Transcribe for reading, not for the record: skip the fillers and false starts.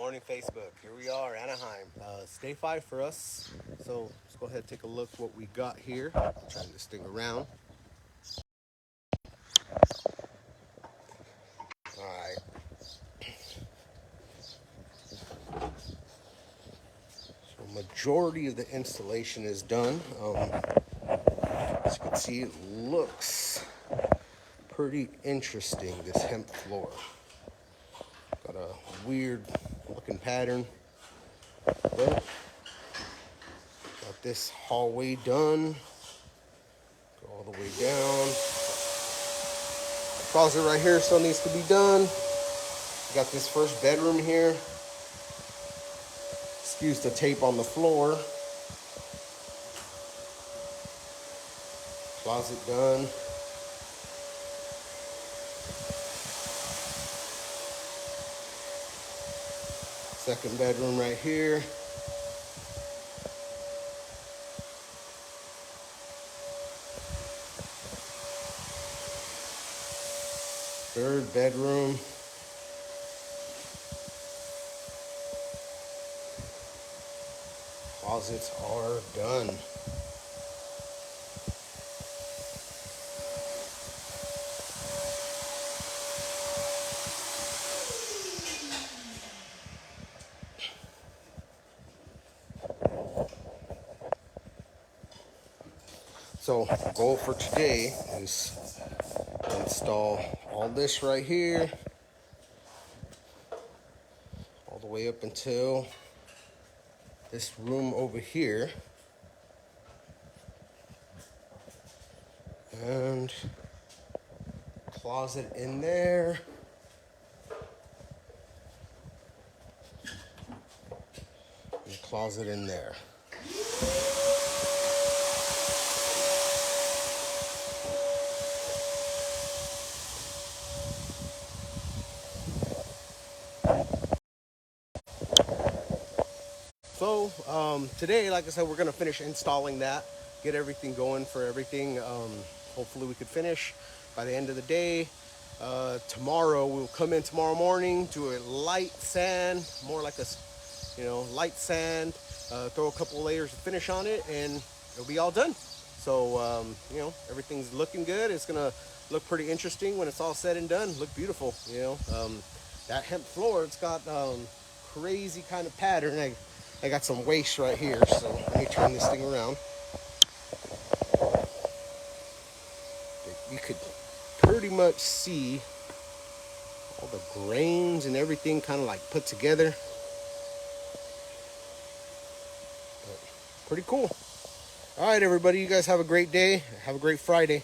Morning Facebook. Here we are, Anaheim. It's day 5 for us. So let's go ahead and take a look what we got here. Turn this thing around. Alright. So majority of the installation is done. As you can see, it looks pretty interesting, this hemp floor. Got a weird looking pattern. But got this hallway done. Go all the way down. Closet right here still needs to be done. Got this first bedroom here. Excuse the tape on the floor. Closet done. Second bedroom right here. Third bedroom. Closets are done. So, goal for today is to install all this right here, all the way up until this room over here, and closet in there, and closet in there. So today, like I said, we're gonna finish installing that, get everything going for everything. Hopefully we could finish by the end of the day. Tomorrow we'll come in tomorrow morning, do a light sand, more like a light sand, throw a couple of layers of finish on it, and it'll be all done. So everything's looking good. It's gonna look pretty interesting when it's all said and done. Look beautiful. That hemp floor, it's got crazy kind of pattern. I got some waste right here, so let me turn this thing around. You could pretty much see all the grains and everything kind of like put together. But pretty cool. All right, everybody, you guys have a great day. Have a great Friday.